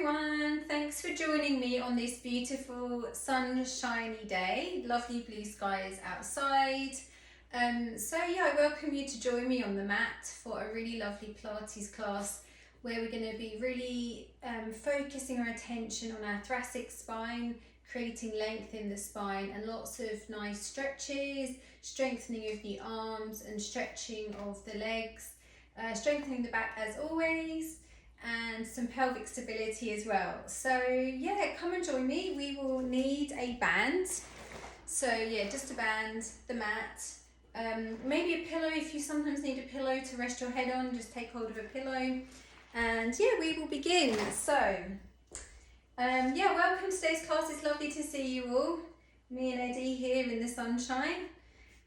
everyone, thanks for joining me on this beautiful sunshiny day. Lovely blue skies outside. I welcome you to join me on the mat for a really lovely Pilates class where we're going to be really focusing our attention on our thoracic spine, creating length in the spine and lots of nice stretches, strengthening of the arms and stretching of the legs, strengthening the back as always, and some pelvic stability as well. So yeah, come and join me. We will need a band. So yeah, just a band, the mat, maybe a pillow if you sometimes need a pillow to rest your head on, just take hold of a pillow. And yeah, we will begin. So welcome to today's class. It's lovely to see you all. Me and Eddie here in the sunshine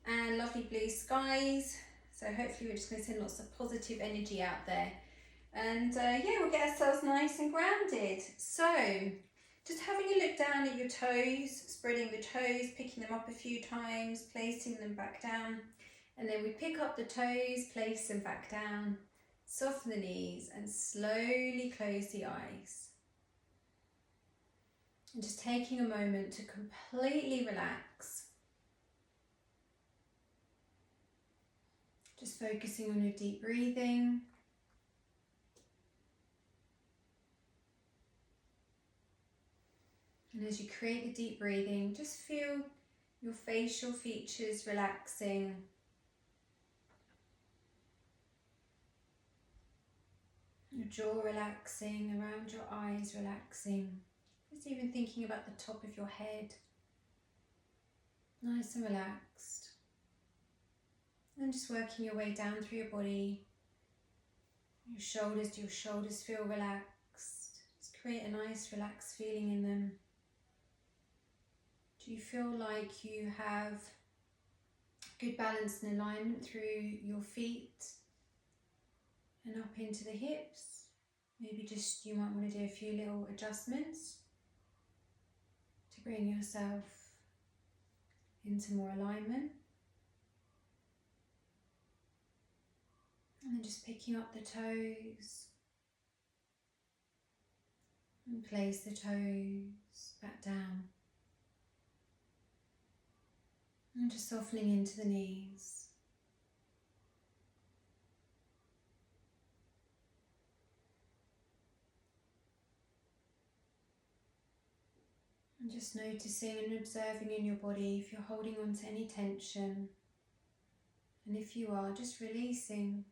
and lovely blue skies. So hopefully we're just going to send lots of positive energy out there. And we'll get ourselves nice and grounded. So just having a look down at your toes, spreading the toes, picking them up a few times, placing them back down. And then we pick up the toes, place them back down, soften the knees and slowly close the eyes. And just taking a moment to completely relax. Just focusing on your deep breathing. And as you create the deep breathing, just feel your facial features relaxing. Your jaw relaxing, around your eyes relaxing. Just even thinking about the top of your head. Nice and relaxed. And just working your way down through your body. Your shoulders, do your shoulders feel relaxed? Just create a nice relaxed feeling in them. Do you feel like you have good balance and alignment through your feet and up into the hips? Maybe just you might want to do a few little adjustments to bring yourself into more alignment. And then just picking up the toes and place the toes back down. And just softening into the knees. And just noticing and observing in your body if you're holding on to any tension. And if you are, just releasing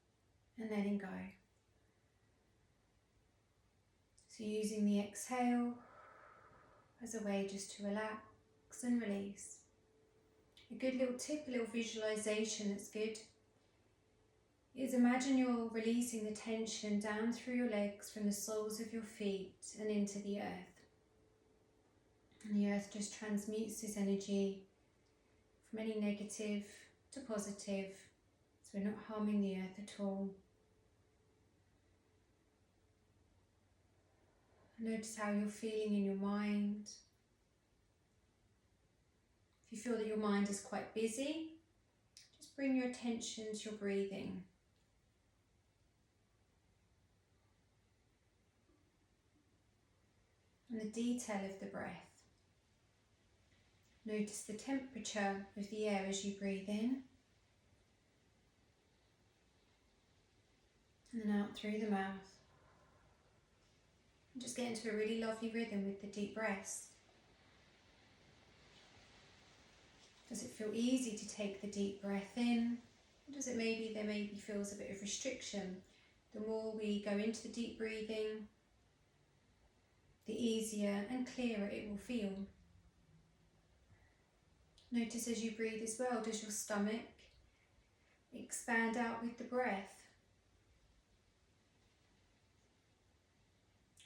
and letting go. So using the exhale as a way just to relax and release. A good little tip, a little visualization that's good, is imagine you're releasing the tension down through your legs from the soles of your feet and into the earth. And the earth just transmutes this energy from any negative to positive, so we're not harming the earth at all. Notice how you're feeling in your mind. If you feel that your mind is quite busy, just bring your attention to your breathing. And the detail of the breath. Notice the temperature of the air as you breathe in. And then out through the mouth. And just get into a really lovely rhythm with the deep breaths. Does it feel easy to take the deep breath in? Or does it maybe feels a bit of restriction? The more we go into the deep breathing, the easier and clearer it will feel. Notice as you breathe as well, does your stomach expand out with the breath?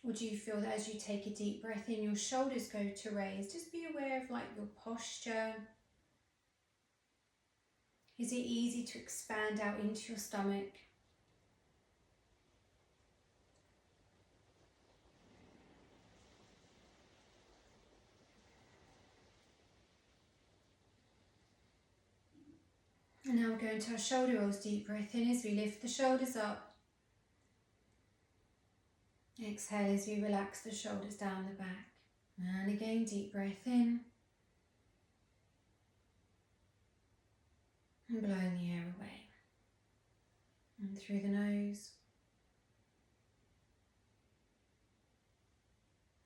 Or do you feel that as you take a deep breath in, your shoulders go to raise? Just be aware of your posture. Is it easy to expand out into your stomach? And now we're going to our shoulder rolls. Deep breath in as we lift the shoulders up. Exhale as you relax the shoulders down the back. And again, deep breath in. And blowing the air away. And through the nose.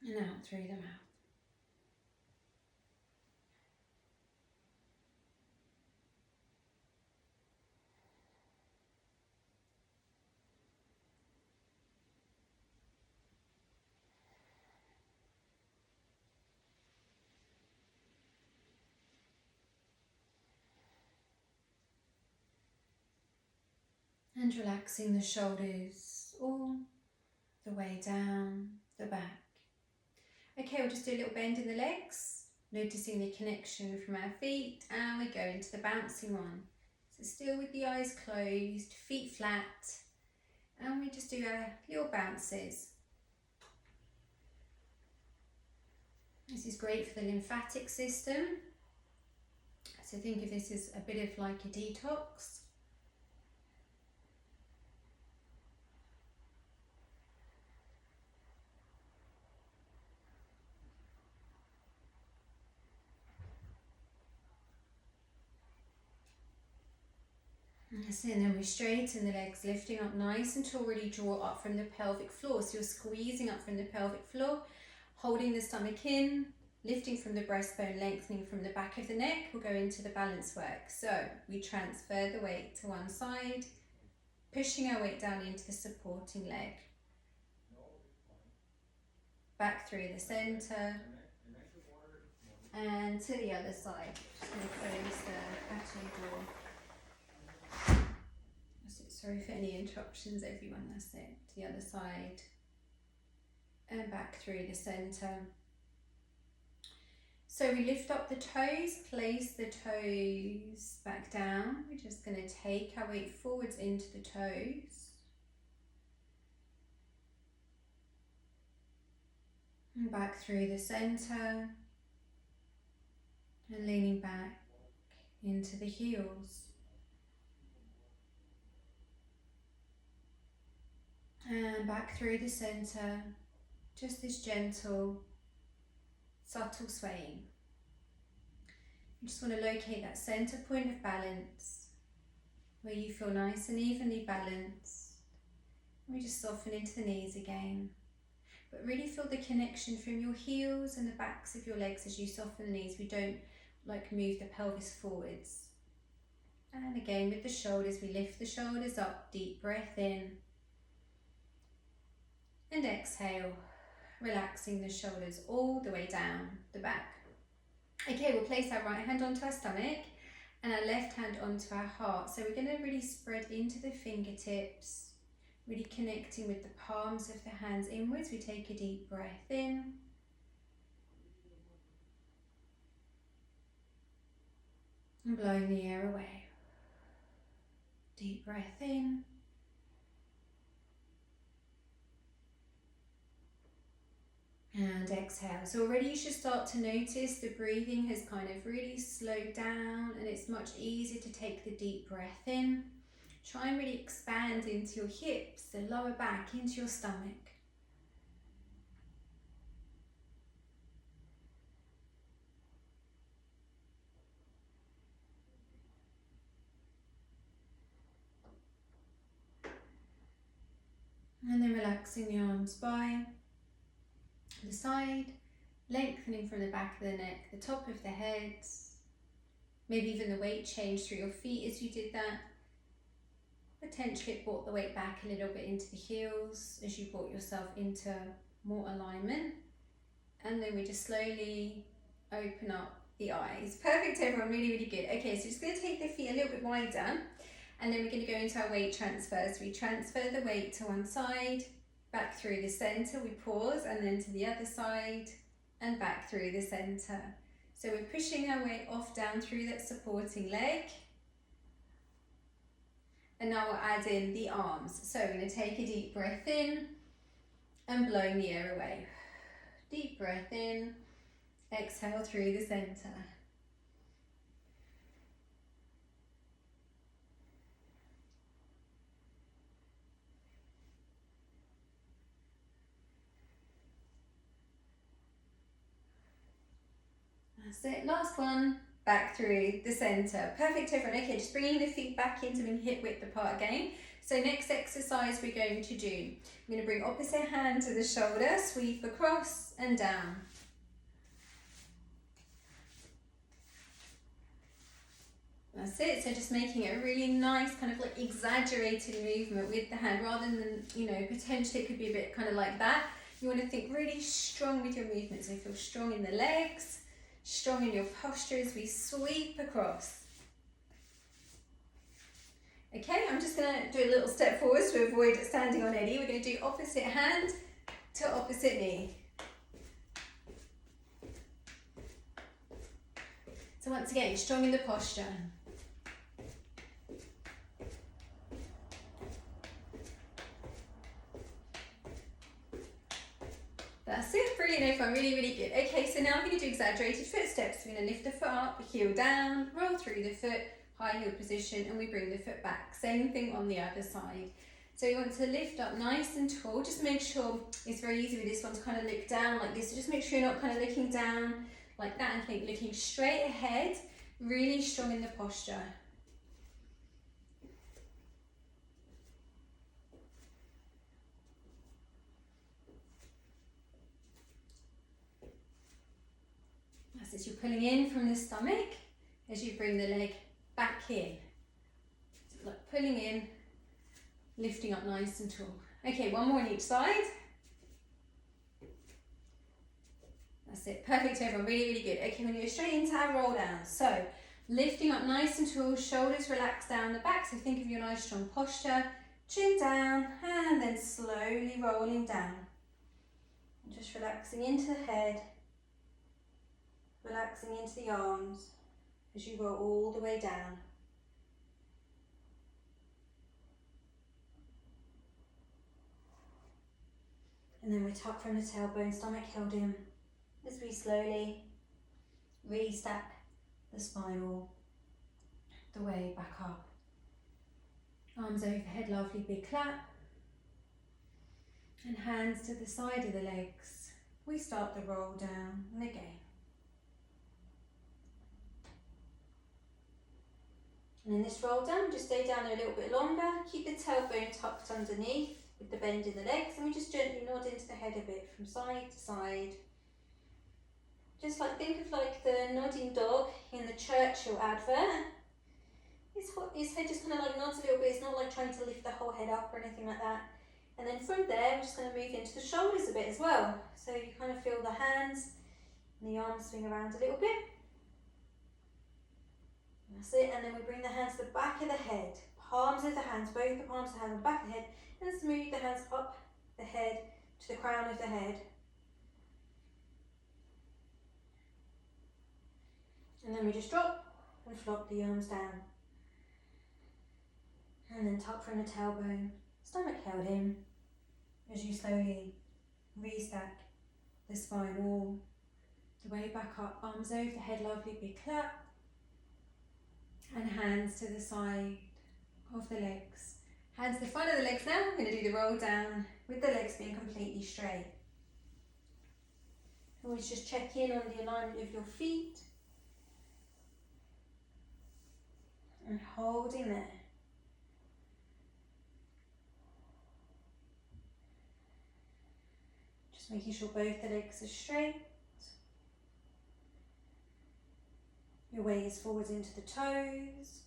And out through the mouth. And relaxing the shoulders all the way down the back. Okay, we'll just do a little bend in the legs, noticing the connection from our feet, and we go into the bouncing one. So still with the eyes closed, feet flat, and we just do our little bounces. This is great for the lymphatic system. So think of this as a bit of like a detox. Yes, and then we straighten the legs, lifting up nice and tall, really draw up from the pelvic floor. So you're squeezing up from the pelvic floor, holding the stomach in, lifting from the breastbone, lengthening from the back of the neck. We'll go into the balance work. So we transfer the weight to one side, pushing our weight down into the supporting leg. Back through the centre and to the other side. Just going to close the battery door. Sorry for any interruptions, everyone. That's it. To the other side and back through the centre. So we lift up the toes, place the toes back down. We're just going to take our weight forwards into the toes. And back through the centre. And leaning back into the heels. And back through the centre, just this gentle, subtle swaying. You just want to locate that centre point of balance where you feel nice and evenly balanced. And we just soften into the knees again. But really feel the connection from your heels and the backs of your legs as you soften the knees. We don't like move the pelvis forwards. And again with the shoulders, we lift the shoulders up, deep breath in. And exhale, relaxing the shoulders all the way down the back. Okay, we'll place our right hand onto our stomach and our left hand onto our heart. So we're going to really spread into the fingertips, really connecting with the palms of the hands inwards. We take a deep breath in. And blowing the air away. Deep breath in. And exhale. So already you should start to notice the breathing has kind of really slowed down and it's much easier to take the deep breath in. Try and really expand into your hips, the lower back, into your stomach. And then relaxing the arms by the side, lengthening from the back of the neck, the top of the head, maybe even the weight change through your feet as you did that. Potentially it brought the weight back a little bit into the heels as you brought yourself into more alignment. And then we just slowly open up the eyes. Perfect everyone, really, really good. Okay, so just going to take the feet a little bit wider and then we're going to go into our weight transfer. So we transfer the weight to one side, back through the centre, we pause, and then to the other side and back through the centre. So we're pushing our weight off down through that supporting leg. And now we'll add in the arms. So we're going to take a deep breath in and blowing the air away. Deep breath in, exhale through the centre. That's it, last one, back through the center. Perfect everyone. Okay, just bringing the feet back into being hip width apart again. So next exercise we're going to do, I'm going to bring opposite hand to the shoulder, sweep across and down. That's it, so just making it a really nice kind of like exaggerated movement with the hand rather than, you know, potentially it could be a bit kind of like that. You want to think really strong with your movement, so feel strong in the legs, strong in your posture as we sweep across. Okay, I'm just going to do a little step forward to avoid standing on eddy. We're going to do opposite hand to opposite knee. So once again, you're strong in the posture. That's it, brilliant everyone, really, really good. Okay, so now I'm going to do exaggerated footsteps. We're going to lift the foot up, heel down, roll through the foot, high heel position, and we bring the foot back. Same thing on the other side. So you want to lift up nice and tall. Just make sure, it's very easy with this one to kind of look down like this. So just make sure you're not kind of looking down like that and think looking straight ahead, really strong in the posture. That's it, you're pulling in from the stomach as you bring the leg back in. So like pulling in, lifting up nice and tall. Okay, one more on each side. That's it, perfect everyone, really, really good. Okay, we're going to go straight into our roll down. So, lifting up nice and tall, shoulders relax down the back. So think of your nice strong posture, chin down, and then slowly rolling down. And just relaxing into the head, relaxing into the arms as you roll all the way down. And then we tuck from the tailbone, stomach held in, as we slowly restack the spine all the way back up. Arms overhead, lovely big clap. And hands to the side of the legs. We start the roll down and again. And in this roll down, just stay down there a little bit longer. Keep the tailbone tucked underneath with the bend in the legs, and we just gently nod into the head a bit from side to side. Just like, think of like the nodding dog in the Churchill advert. His head just kind of like nods a little bit. It's not like trying to lift the whole head up or anything like that. And then from there, we're just going to move into the shoulders a bit as well. So you kind of feel the hands and the arms swing around a little bit. That's it, and then we bring the hands to the back of the head. Palms of the hands, both the palms of the hands on the back of the head, and smooth the hands up the head to the crown of the head. And then we just drop and flop the arms down. And then tuck from the tailbone, stomach held in, as you slowly restack the spine all the way back up, arms over the head, lovely big clap. And hands to the side of the legs. Hands to the front of the legs now. I'm going to do the roll down with the legs being completely straight. Always just check in on the alignment of your feet. And holding there. Just making sure both the legs are straight. Your weight is forwards into the toes.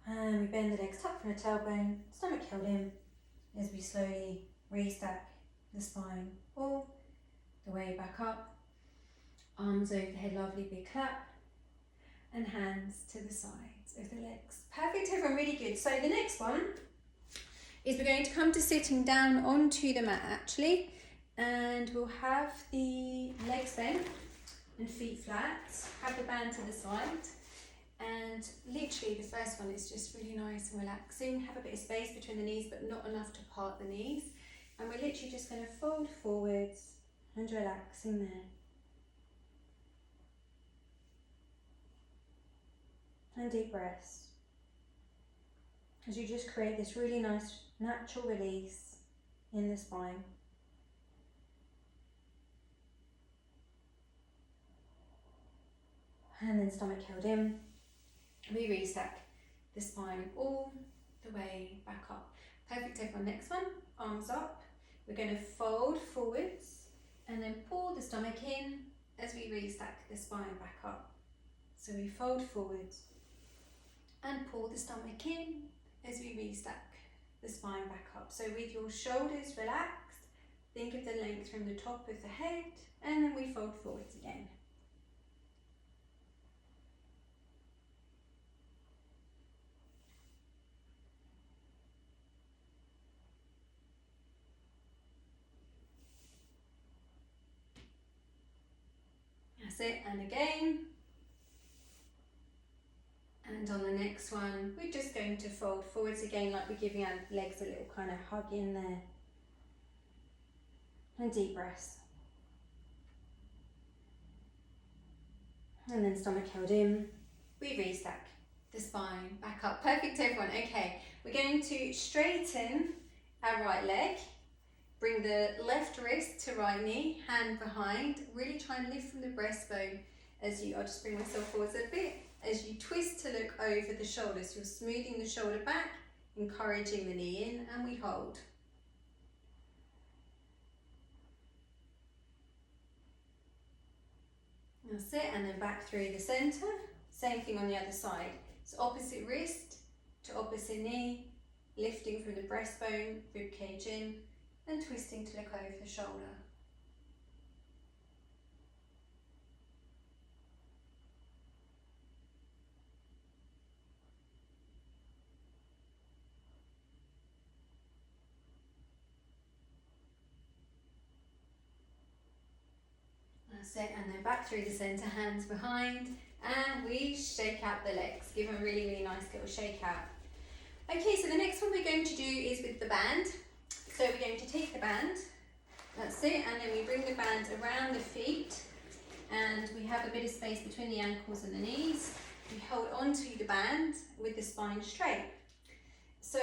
And we bend the legs, tuck from the tailbone, stomach held in, as we slowly restack the spine all the way back up. Arms over the head, lovely big clap. And hands to the sides of the legs. Perfect everyone, really good. So the next one is we're going to come to sitting down onto the mat actually, and we'll have the legs bent and feet flat, have the band to the side, and literally the first one is just really nice and relaxing. Have a bit of space between the knees but not enough to part the knees, and we're literally just going to fold forwards and relaxing there. And deep breaths. as you just create this really nice natural release in the spine. And then stomach held in. We restack the spine all the way back up. Perfect, everyone. Next one, arms up. We're going to fold forwards and then pull the stomach in as we restack the spine back up. So we fold forwards and pull the stomach in as we restack the spine back up. So with your shoulders relaxed, think of the length from the top of the head, and then we fold forwards again. That's it, and again. And on the next one, we're just going to fold forwards again, like we're giving our legs a little kind of hug in there. And deep breaths. And then stomach held in. We restack the spine back up. Perfect, everyone. Okay, we're going to straighten our right leg. Bring the left wrist to right knee, hand behind. Really try and lift from the breastbone as you, I'll just bring myself forwards a bit. As you twist to look over the shoulders, you're smoothing the shoulder back, encouraging the knee in, and we hold. That's it, and then back through the centre. Same thing on the other side. So opposite wrist to opposite knee, lifting from the breastbone, rib cage in, and twisting to look over the shoulder. That's it, and then back through the centre, hands behind, and we shake out the legs. Give them a really, really nice little shake out. Okay, so the next one we're going to do is with the band. So we're going to take the band, that's it, and then we bring the band around the feet, and we have a bit of space between the ankles and the knees. We hold onto the band with the spine straight. So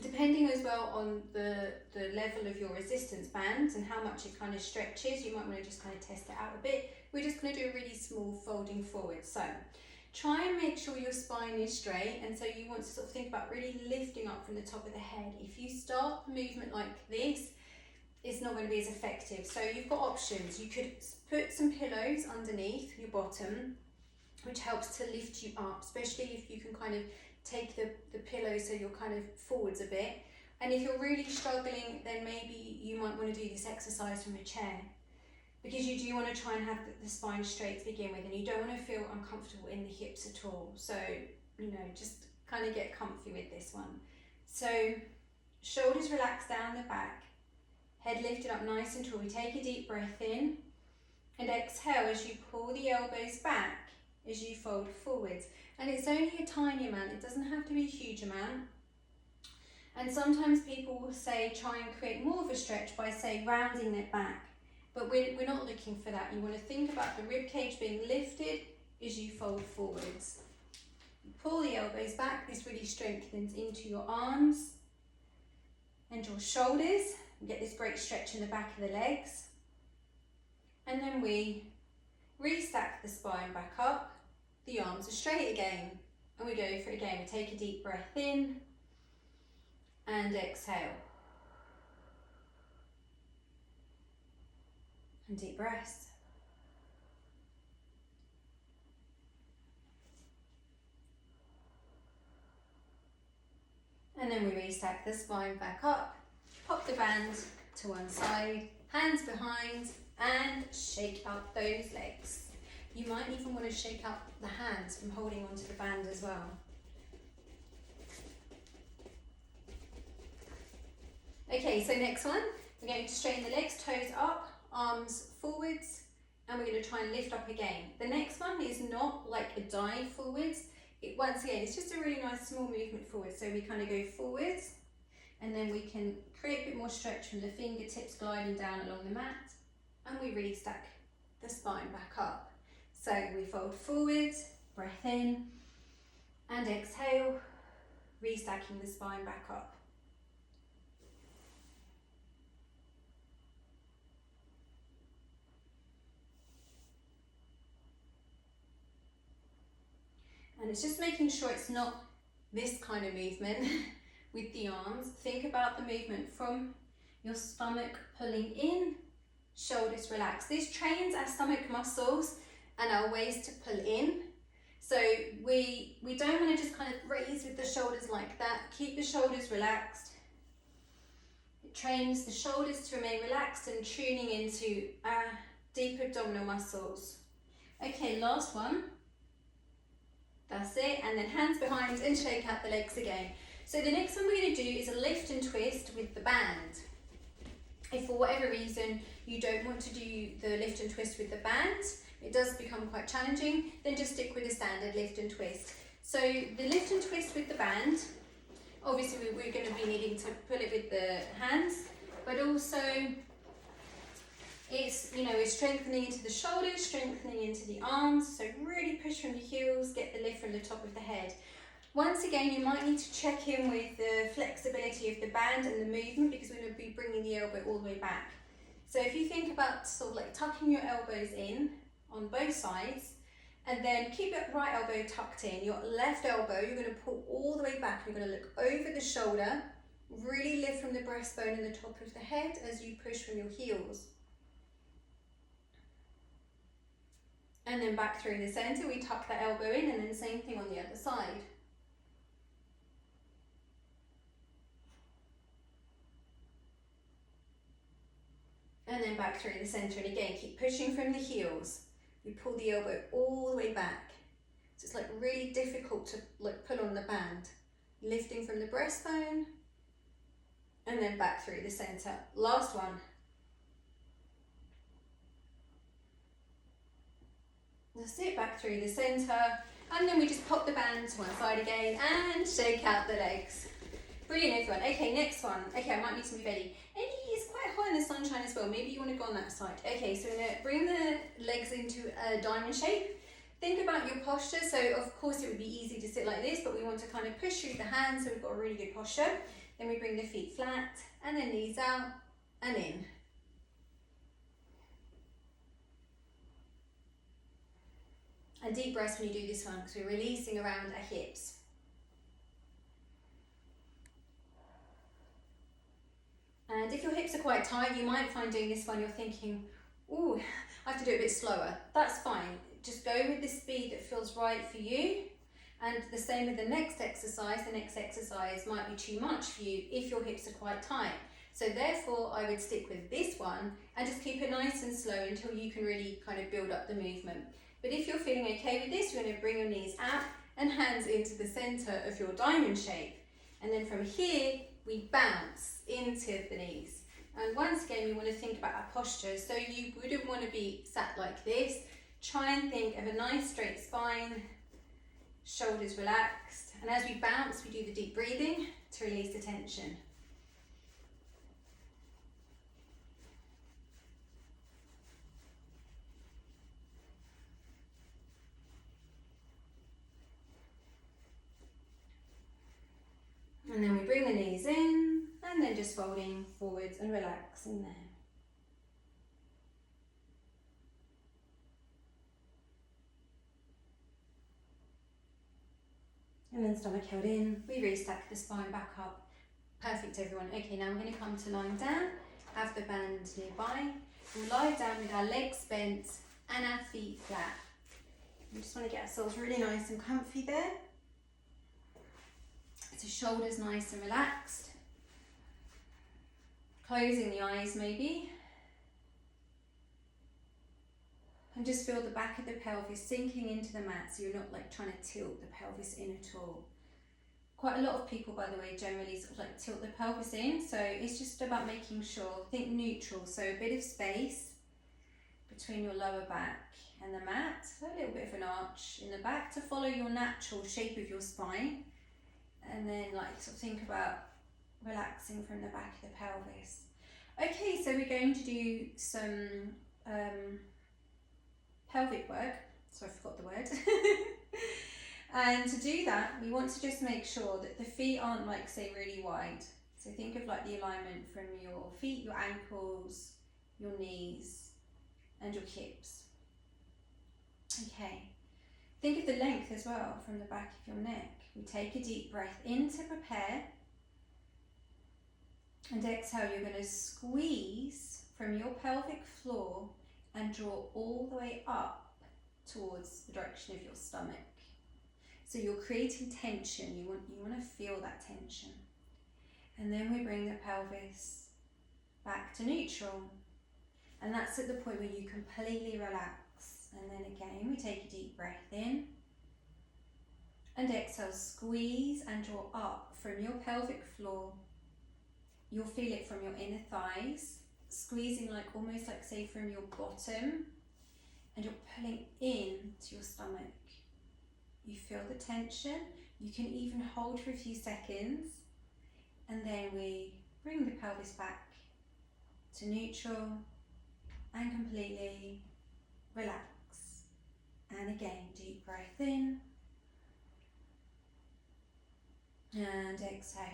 depending as well on the level of your resistance band and how much it kind of stretches, you might want to just kind of test it out a bit. We're just going to do a really small folding forward. So try and make sure your spine is straight, and so you want to sort of think about really lifting up from the top of the head. If you start the movement like this, it's not going to be as effective. So you've got options. You could put some pillows underneath your bottom, which helps to lift you up, especially if you can kind of take the pillow so you're kind of forwards a bit. And if you're really struggling, then maybe you might want to do this exercise from a chair, because you do want to try and have the spine straight to begin with, and you don't want to feel uncomfortable in the hips at all. So, you know, just kind of get comfy with this one. So shoulders relaxed down the back, head lifted up nice and tall. We take a deep breath in and exhale as you pull the elbows back as you fold forwards. And it's only a tiny amount, it doesn't have to be a huge amount. And sometimes people will say try and create more of a stretch by, say, rounding it back. But we're not looking for that. You want to think about the rib cage being lifted as you fold forwards. You pull the elbows back, this really strengthens into your arms and your shoulders. You get this great stretch in the back of the legs. And then we restack the spine back up. The arms are straight again, and we go for it again. We take a deep breath in and exhale. And deep breaths. And then we restack the spine back up, pop the band to one side, hands behind, and shake up those legs. You might even want to shake up the hands from holding onto the band as well. Okay, so next one, we're going to straighten the legs, toes up, arms forwards, and we're going to try and lift up again. The next one is not like a dive forwards. Once again, it's just a really nice small movement forward. So we kind of go forwards, and then we can create a bit more stretch from the fingertips gliding down along the mat, and we restack the spine back up. So we fold forwards, breath in, and exhale, restacking the spine back up. And it's just making sure it's not this kind of movement with the arms. Think about the movement from your stomach pulling in, shoulders relax. This trains our stomach muscles and our waist to pull in. So we don't want to just kind of raise with the shoulders like that. Keep the shoulders relaxed. It trains the shoulders to remain relaxed and tuning into our deep abdominal muscles. Okay, last one. That's it, and then hands behind and shake out the legs again. So the next one we're going to do is a lift and twist with the band. If for whatever reason you don't want to do the lift and twist with the band, it does become quite challenging, then just stick with the standard lift and twist. So the lift and twist with the band, obviously we're going to be needing to pull it with the hands, but also it's, you know, we're strengthening into the shoulders, strengthening into the arms, so really push from the heels, get the lift from the top of the head. Once again, you might need to check in with the flexibility of the band and the movement, because we're going to be bringing the elbow all the way back. So if you think about sort of like tucking your elbows in on both sides, and then keep your right elbow tucked in, your left elbow you're going to pull all the way back, you're going to look over the shoulder, really lift from the breastbone and the top of the head as you push from your heels. And then back through the center, we tuck that elbow in, and then same thing on the other side. And then back through the center, and again, keep pushing from the heels. We pull the elbow all the way back. So it's like really difficult to like pull on the band. Lifting from the breastbone, and then back through the center. Last one. That's it, back through the center, and then we just pop the band to one side again and shake out the legs. Brilliant, everyone. Okay, next one. Okay, I might need to move Eddie. Eddie is quite high in the sunshine as well. Maybe you want to go on that side. Okay, so we're going to bring the legs into a diamond shape. Think about your posture. So of course it would be easy to sit like this, but we want to kind of push through the hands so we've got a really good posture. Then we bring the feet flat, and then knees out and in. And deep breaths when you do this one, because we're releasing around our hips. And if your hips are quite tight, you might find doing this one, you're thinking, ooh, I have to do it a bit slower. That's fine. Just go with the speed that feels right for you. And the same with the next exercise. The next exercise might be too much for you if your hips are quite tight. So therefore, I would stick with this one and just keep it nice and slow until you can really kind of build up the movement. But if you're feeling okay with this, you're going to bring your knees out and hands into the center of your diamond shape. And then from here, we bounce into the knees. And once again, we want to think about our posture. So you wouldn't want to be sat like this. Try and think of a nice straight spine, shoulders relaxed. And as we bounce, we do the deep breathing to release the tension. And then we bring the knees in, and then just folding forwards and relaxing there. And then stomach held in, we restack the spine back up. Perfect, everyone. Okay, now we're going to come to lying down, have the band nearby. We'll lie down with our legs bent and our feet flat. We just want to get ourselves really nice and comfy there. So shoulders nice and relaxed. Closing the eyes maybe. And just feel the back of the pelvis sinking into the mat, so you're not like trying to tilt the pelvis in at all. Quite a lot of people, by the way, generally sort of like tilt the pelvis in, so it's just about making sure, think neutral, so a bit of space between your lower back and the mat, so a little bit of an arch in the back to follow your natural shape of your spine. And then like sort of think about relaxing from the back of the pelvis. Okay, so we're going to do some pelvic work. So I forgot the word. And to do that, we want to just make sure that the feet aren't like, say, really wide. So think of like the alignment from your feet, your ankles, your knees, and your hips. Okay. Think of the length as well from the back of your neck. We take a deep breath in to prepare. And exhale, you're going to squeeze from your pelvic floor and draw all the way up towards the direction of your stomach. So you're creating tension. You want to feel that tension. And then we bring the pelvis back to neutral. And that's at the point where you completely relax. And then again, we take a deep breath in. And exhale, squeeze and draw up from your pelvic floor. You'll feel it from your inner thighs, squeezing like almost like, say, from your bottom. And you're pulling in to your stomach. You feel the tension. You can even hold for a few seconds. And then we bring the pelvis back to neutral and completely relax. And again, deep breath in and exhale.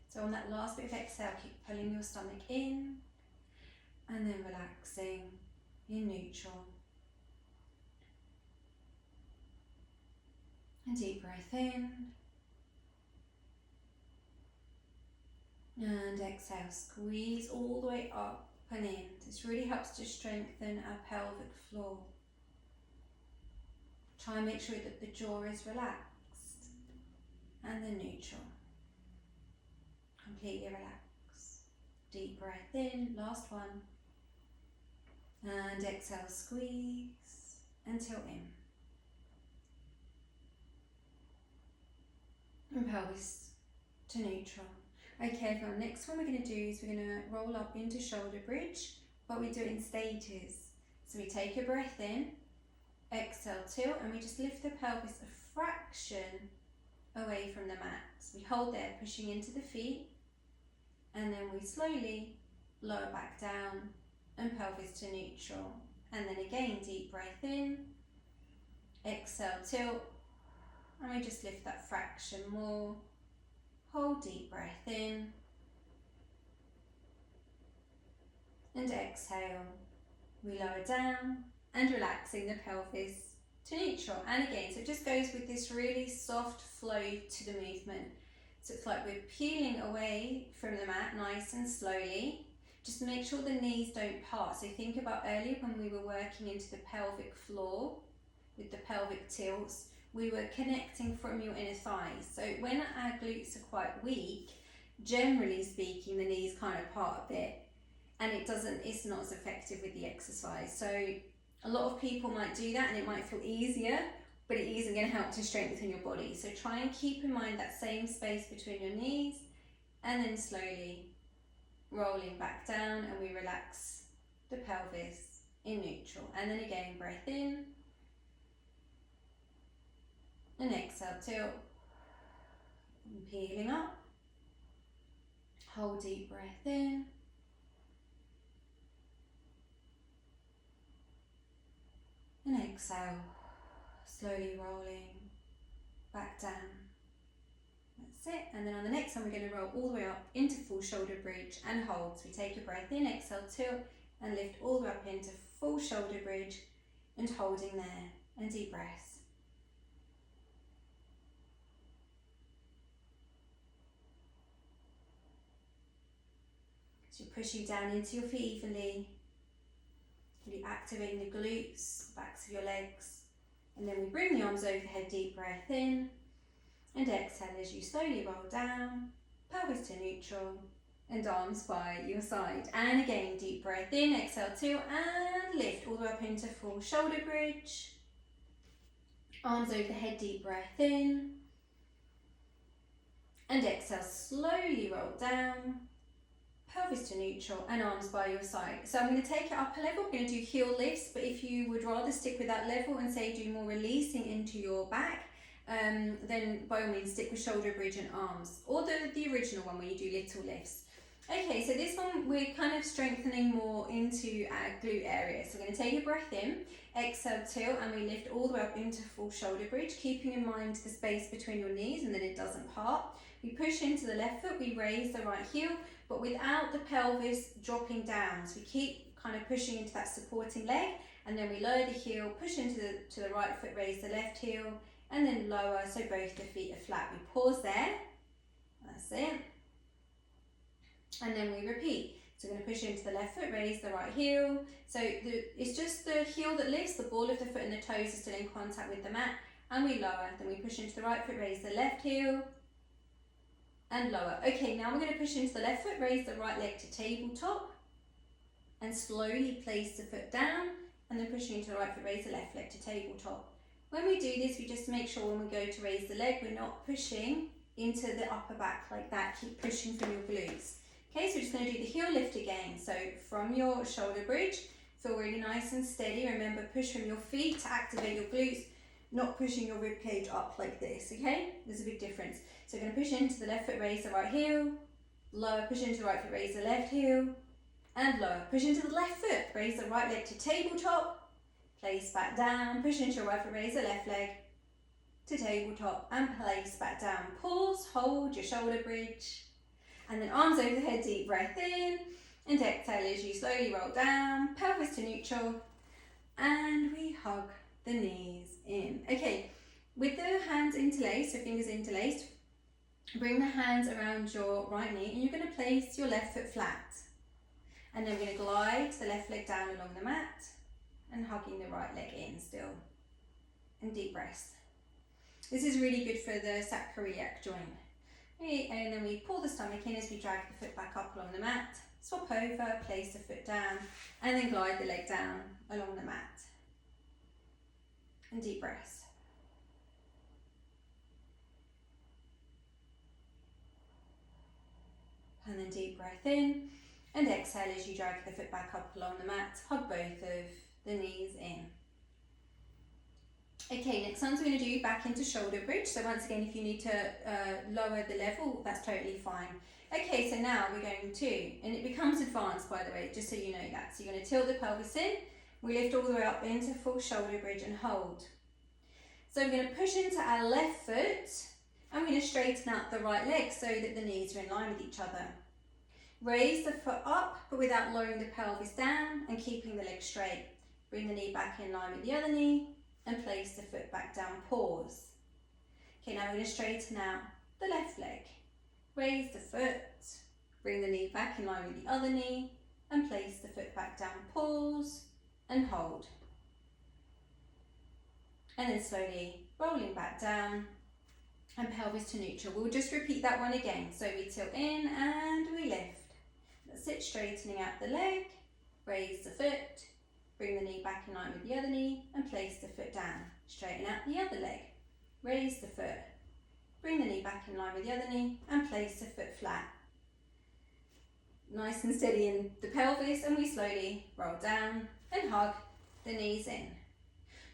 So on that last bit of exhale, keep pulling your stomach in and then relaxing in neutral. And deep breath in and exhale, squeeze all the way up and in. This really helps to strengthen our pelvic floor. Try and make sure that the jaw is relaxed and then neutral. Completely relax. Deep breath in, last one. And exhale, squeeze and tilt in. And pelvis to neutral. Okay, everyone, next one we're going to do is we're going to roll up into shoulder bridge, but we do it in stages. So we take a breath in, exhale, tilt, and we just lift the pelvis a fraction away from the mat. So we hold there, pushing into the feet, and then we slowly lower back down and pelvis to neutral. And then again, deep breath in, exhale, tilt, and we just lift that fraction more. Hold, deep breath in, and exhale. We lower down and relaxing the pelvis to neutral. And again, so it just goes with this really soft flow to the movement. So it's like we're peeling away from the mat nice and slowly. Just make sure the knees don't part. So think about earlier when we were working into the pelvic floor with the pelvic tilts, we were connecting from your inner thighs. So when our glutes are quite weak, generally speaking, the knees kind of part a bit, and it's not as effective with the exercise. So a lot of people might do that and it might feel easier, but it isn't going to help to strengthen your body. So try and keep in mind that same space between your knees, and then slowly rolling back down, and we relax the pelvis in neutral. And then again, breath in, and exhale, tilt, and peeling up. Hold, deep breath in, and exhale, slowly rolling back down. That's it. And then on the next one, we're going to roll all the way up into full shoulder bridge and hold. So we take a breath in, exhale, tilt, and lift all the way up into full shoulder bridge and holding there, and deep breaths. So you push you down into your feet evenly, really activating the glutes, backs of your legs. And then we bring the arms overhead, deep breath in, and exhale as you slowly roll down, pelvis to neutral, and arms by your side. And again, deep breath in, exhale, tilt, and lift all the way up into full shoulder bridge. Arms over the head, deep breath in, and exhale, slowly roll down, pelvis to neutral, and arms by your side. So I'm going to take it up a level. We're going to do heel lifts, but if you would rather stick with that level and say do more releasing into your back, then by all means stick with shoulder bridge and arms, or the original one where you do little lifts. Okay, so this one we're kind of strengthening more into our glute area. So we're going to take a breath in, exhale, tilt, and we lift all the way up into full shoulder bridge, keeping in mind the space between your knees and that it doesn't part. We push into the left foot, we raise the right heel, but without the pelvis dropping down. So we keep kind of pushing into that supporting leg, and then we lower the heel, push into the right foot, raise the left heel, and then lower so both the feet are flat. We pause there, that's it. And then we repeat. So we're going to push into the left foot, raise the right heel. So it's just the heel that lifts, the ball of the foot and the toes are still in contact with the mat, and we lower. Then we push into the right foot, raise the left heel, and lower. Okay, now we're going to push into the left foot, raise the right leg to tabletop, and slowly place the foot down, and then pushing into the right foot, raise the left leg to tabletop. When we do this, we just make sure when we go to raise the leg, we're not pushing into the upper back like that. Keep pushing from your glutes. Okay, so we're just going to do the heel lift again. So from your shoulder bridge, feel really nice and steady. Remember, push from your feet to activate your glutes, not pushing your rib cage up like this, okay? There's a big difference. So we're going to push into the left foot, raise the right heel, lower, push into the right foot, raise the left heel, and lower. Push into the left foot, raise the right leg to tabletop, place back down, push into your right foot, raise the left leg to tabletop, and place back down. Pause, hold your shoulder bridge. And then arms over the head, deep breath in, and exhale as you slowly roll down, pelvis to neutral, and we hug the knees in. Okay, with the hands interlaced, so fingers interlaced, bring the hands around your right knee, and you're going to place your left foot flat. And then we're going to glide the left leg down along the mat, and hugging the right leg in still, and deep breaths. This is really good for the sacroiliac joint. And then we pull the stomach in as we drag the foot back up along the mat, swap over, place the foot down, and then glide the leg down along the mat. And deep breaths. And then deep breath in, and exhale as you drag the foot back up along the mat, hug both of the knees in. Okay, next one's we're going to do back into shoulder bridge. So once again, if you need to lower the level, that's totally fine. Okay, so now we're going to, and it becomes advanced by the way, just so you know that. So you're going to tilt the pelvis in, we lift all the way up into full shoulder bridge and hold. So we're going to push into our left foot, and we're going to straighten out the right leg so that the knees are in line with each other. Raise the foot up, but without lowering the pelvis down and keeping the leg straight. Bring the knee back in line with the other knee, and place the foot back down, pause. Okay, now we're going to straighten out the left leg. Raise the foot, bring the knee back in line with the other knee, and place the foot back down, pause, and hold. And then slowly rolling back down, and pelvis to neutral. We'll just repeat that one again. So we tilt in and we lift. That's it, straightening out the leg, raise the foot, bring the knee back in line with the other knee, and place the foot down. Straighten out the other leg. Raise the foot. Bring the knee back in line with the other knee, and place the foot flat. Nice and steady in the pelvis, and we slowly roll down and hug the knees in.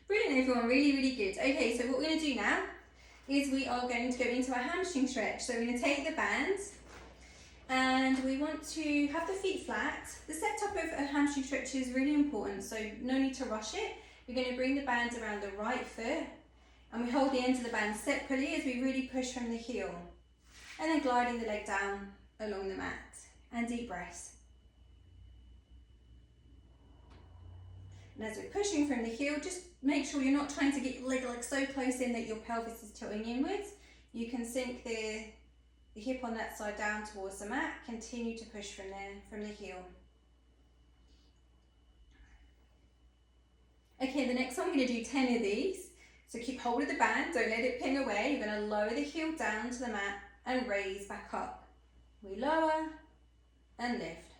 Brilliant everyone, really, really good. Okay, so what we're going to do now is we are going to go into our hamstring stretch. So we're going to take the bands, and we want to have the feet flat. The setup of a hamstring stretch is really important, so no need to rush it. We're going to bring the bands around the right foot, and we hold the ends of the band separately as we really push from the heel. And then gliding the leg down along the mat. And deep breaths. And as we're pushing from the heel, just make sure you're not trying to get your leg like so close in that your pelvis is tilting inwards. You can sink the hip on that side down towards the mat. Continue to push from there, from the heel. Okay, the next one we're going to do 10 of these. So keep hold of the band, don't let it ping away. You're going to lower the heel down to the mat and raise back up. We lower and lift.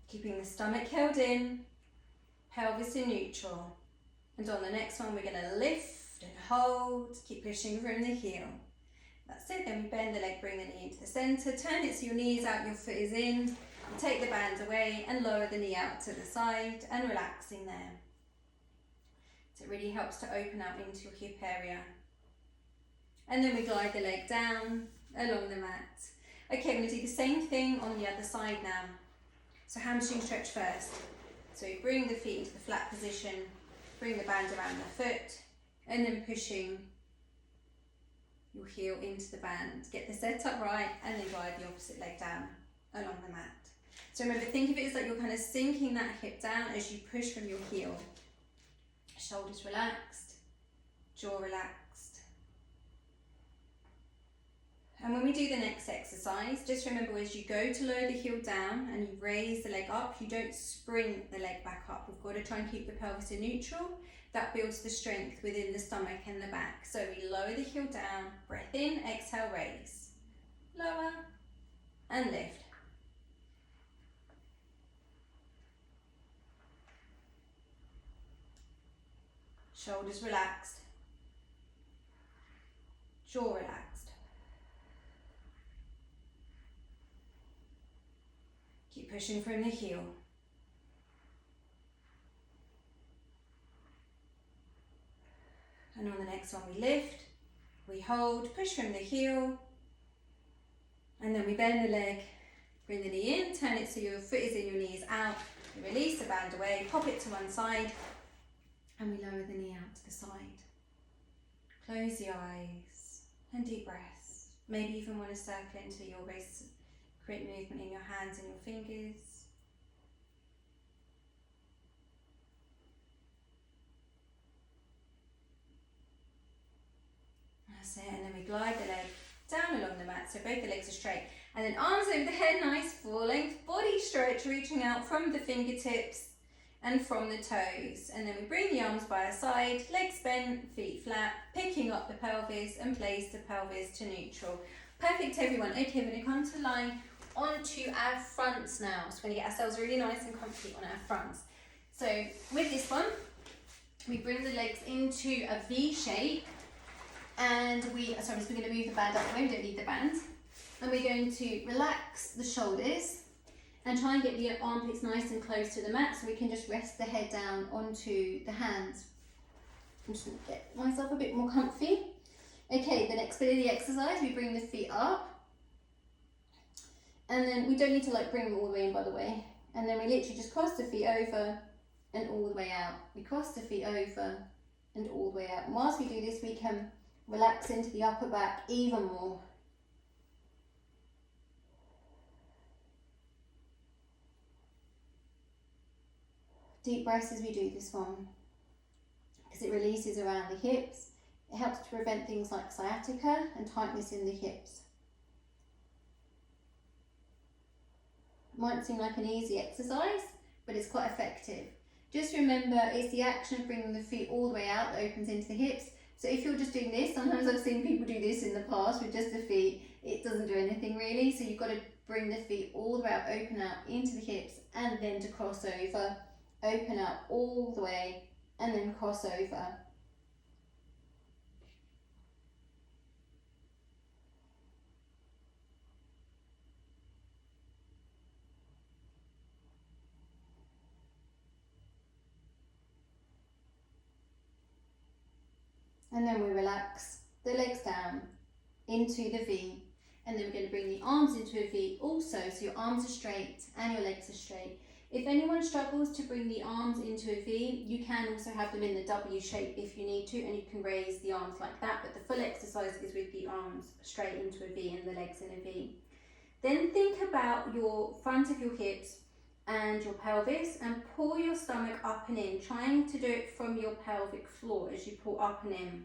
Keeping the stomach held in, pelvis in neutral. And on the next one, we're going to lift and hold, keep pushing from the heel. That's it. Then we bend the leg, bring the knee into the centre, turn it so your knee's out, your foot is in. Take the band away and lower the knee out to the side and relaxing there. So it really helps to open out into your hip area. And then we glide the leg down along the mat. Okay, I'm going to do the same thing on the other side now. So hamstring stretch first. So you bring the feet into the flat position, bring the band around the foot, and then pushing your heel into the band. Get the setup right, and then glide the opposite leg down along the mat. So remember, think of it as like you're kind of sinking that hip down as you push from your heel. Shoulders relaxed, jaw relaxed. And when we do the next exercise, just remember as you go to lower the heel down and you raise the leg up, you don't spring the leg back up. We've got to try and keep the pelvis in neutral. That builds the strength within the stomach and the back. So we lower the heel down, breath in, exhale, raise. Lower and lift. Shoulders relaxed, jaw relaxed. Keep pushing from the heel. And on the next one we lift, we hold, push from the heel, and then we bend the leg, bring the knee in, turn it so your foot is in, your knee is out. You release the band away, pop it to one side, and we lower the knee out to the side. Close the eyes and deep breaths. Maybe even want to circle into your wrists, create movement in your hands and your fingers. That's it, and then we glide the leg down along the mat, so both the legs are straight. And then arms over the head, nice full length body stretch, reaching out from the fingertips and from the toes. And then we bring the arms by our side, legs bent, feet flat, picking up the pelvis and place the pelvis to neutral. Perfect, everyone. Okay, we're going to come to lie onto our fronts now. So we're going to get ourselves really nice and comfy on our fronts. So with this one, we bring the legs into a V shape. And we're going to move the band up the way, we don't need the band. And we're going to relax the shoulders and try and get the armpits nice and close to the mat so we can just rest the head down onto the hands. I'm just going to get myself a bit more comfy. Okay, the next bit of the exercise, we bring the feet up. And then we don't need to like bring them all the way in, by the way. And then we literally just cross the feet over and all the way out. We cross the feet over and all the way out. And whilst we do this, we can relax into the upper back even more. Deep breaths as we do this one, because it releases around the hips. It helps to prevent things like sciatica and tightness in the hips. It might seem like an easy exercise, but it's quite effective. Just remember, it's the action of bringing the feet all the way out that opens into the hips. So if you're just doing this, sometimes I've seen people do this in the past with just the feet, it doesn't do anything really. So you've got to bring the feet all the way out, open out into the hips, and then to cross over, open out all the way, and then cross over. And then we relax the legs down into the V. And then we're going to bring the arms into a V also, so your arms are straight and your legs are straight. If anyone struggles to bring the arms into a V, you can also have them in the W shape if you need to, and you can raise the arms like that, but the full exercise is with the arms straight into a V and the legs in a V. Then think about your front of your hips and your pelvis and pull your stomach up and in, trying to do it from your pelvic floor as you pull up and in.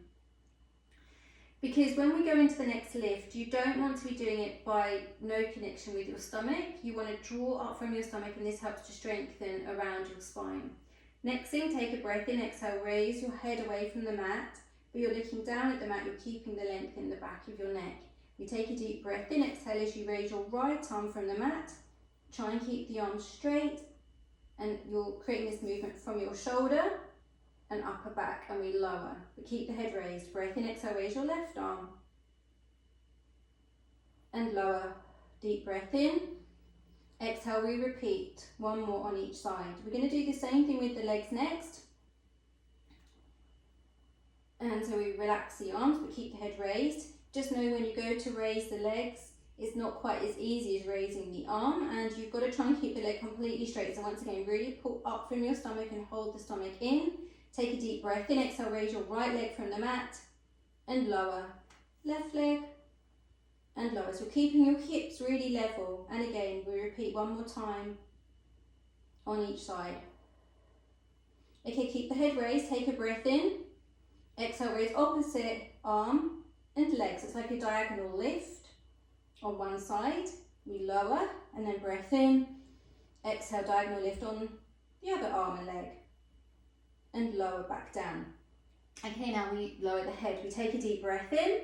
Because when we go into the next lift, you don't want to be doing it by no connection with your stomach. You want to draw up from your stomach, and this helps to strengthen around your spine. Next thing, take a breath in, exhale, raise your head away from the mat, but you're looking down at the mat, you're keeping the length in the back of your neck. You take a deep breath in, exhale as you raise your right arm from the mat. Try and keep the arms straight, and you're creating this movement from your shoulder and upper back, and we lower, but keep the head raised. Breath in, exhale, raise your left arm. and lower. Deep breath in. Exhale, we repeat. One more on each side. We're going to do the same thing with the legs next. And so we relax the arms but keep the head raised. Just know when you go to raise the legs, it's not quite as easy as raising the arm, and you've got to try and keep the leg completely straight. So once again, really pull up from your stomach and hold the stomach in. Take a deep breath in. Exhale, raise your right leg from the mat and lower. Left leg and lower. So keeping your hips really level. And again, we repeat one more time on each side. Okay, keep the head raised. Take a breath in. Exhale, raise opposite arm and legs. It's like a diagonal lift on one side. We lower and then breath in. Exhale, diagonal lift on the other arm and leg. And lower back down. Okay, now we lower the head. We take a deep breath in.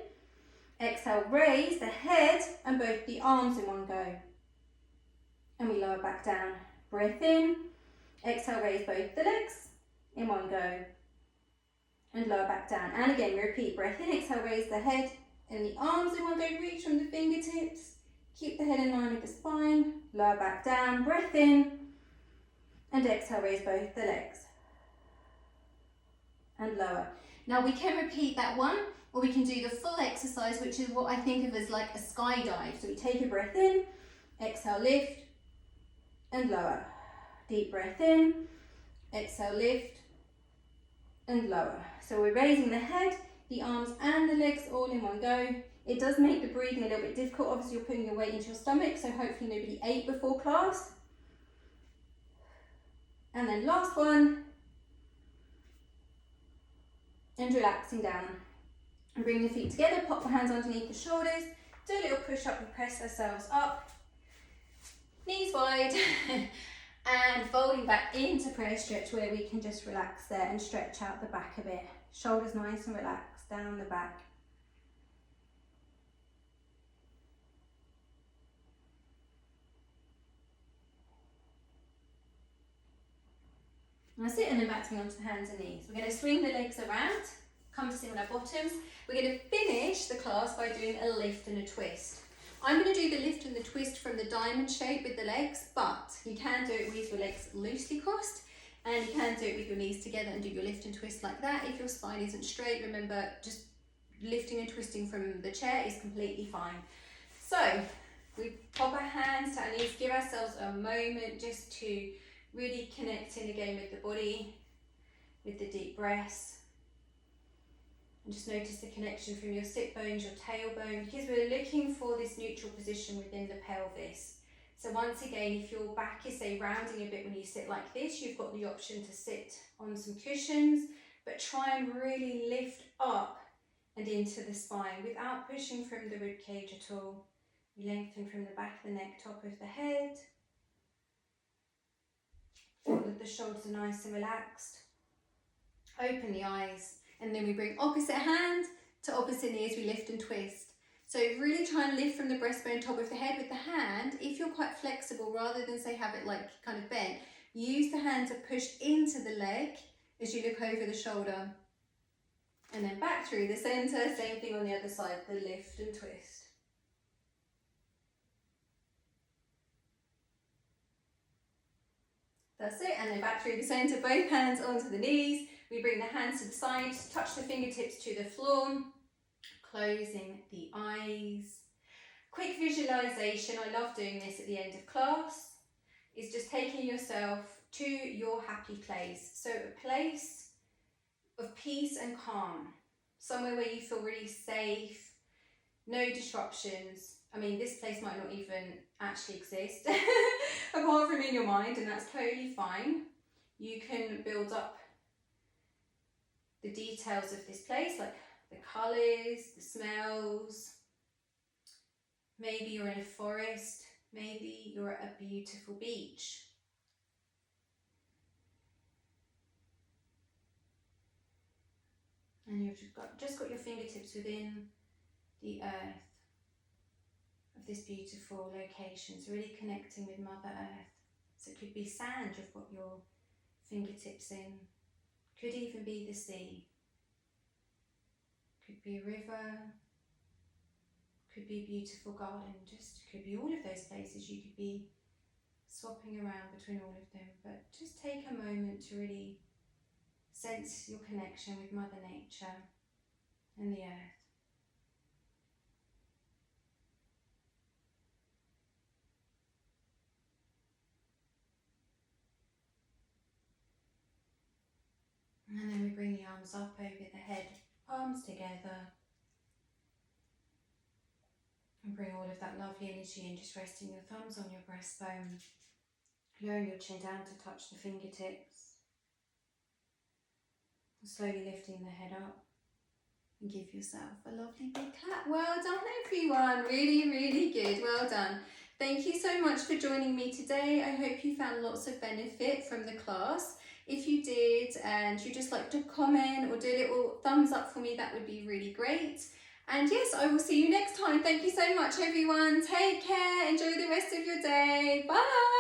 Exhale, raise the head and both the arms in one go. And we lower back down. Breath in. Exhale, raise both the legs in one go. And lower back down. And again, we repeat. Breath in. Exhale, raise the head and the arms in one go. Reach from the fingertips. Keep the head in line with the spine. Lower back down. Breath in. And exhale, raise both the legs. And lower. Now we can repeat that one, or we can do the full exercise, which is what I think of as like a skydive. So we take a breath in, exhale, lift, and lower. Deep breath in, exhale, lift, and lower. So we're raising the head, the arms and the legs all in one go. It does make the breathing a little bit difficult. Obviously you're putting your weight into your stomach, so hopefully nobody ate before class. And then last one. And relaxing down. And bring the feet together, pop the hands underneath the shoulders, do a little push up and press ourselves up. Knees wide. And folding back into prayer stretch, where we can just relax there and stretch out the back a bit. Shoulders nice and relaxed down the back. That's it, and then back to onto the hands and knees. We're going to swing the legs around, come to sit on our bottoms. We're going to finish the class by doing a lift and a twist. I'm going to do the lift and the twist from the diamond shape with the legs, but you can do it with your legs loosely crossed, and you can do it with your knees together and do your lift and twist like that. If your spine isn't straight, remember, just lifting and twisting from the chair is completely fine. So we pop our hands to our knees, give ourselves a moment just to really connect in again with the body, with the deep breaths. And just notice the connection from your sit bones, your tailbone, because we're looking for this neutral position within the pelvis. So once again, if your back is, say, rounding a bit when you sit like this, you've got the option to sit on some cushions, but try and really lift up and into the spine without pushing from the rib cage at all. You lengthen from the back of the neck, top of the head. Feel that the shoulders are nice and relaxed. Open the eyes, and then we bring opposite hand to opposite knee as we lift and twist. So really try and lift from the breastbone, top of the head with the hand. If you're quite flexible, rather than say have it like kind of bent, use the hand to push into the leg as you look over the shoulder. And then back through the center, same thing on the other side, the lift and twist. That's it, and then back through the center, both hands onto the knees. We bring the hands to the side, touch the fingertips to the floor, closing the eyes. Quick visualization, I love doing this at the end of class, is just taking yourself to your happy place. So a place of peace and calm, somewhere where you feel really safe, no disruptions. I mean, this place might not even actually exist apart from in your mind, and that's totally fine. You can build up the details of this place, like the colours, the smells. Maybe you're in a forest, maybe you're at a beautiful beach. And you've just got your fingertips within the earth of this beautiful location. So really connecting with Mother Earth. So it could be sand you've got your fingertips in. Could even be the sea. Could be a river. Could be a beautiful garden, just could be all of those places. You could be swapping around between all of them, but just take a moment to really sense your connection with Mother Nature and the earth. And then we bring the arms up over the head, palms together. And bring all of that lovely energy in, just resting your thumbs on your breastbone. Lowering your chin down to touch the fingertips. Slowly lifting the head up. And give yourself a lovely big clap. Well done everyone, really, really good, well done. Thank you so much for joining me today. I hope you found lots of benefit from the class. If you did and you just like to comment or do a little thumbs up for me, that would be really great. And yes, I will see you next time. Thank you so much everyone. Take care, enjoy the rest of your day. Bye.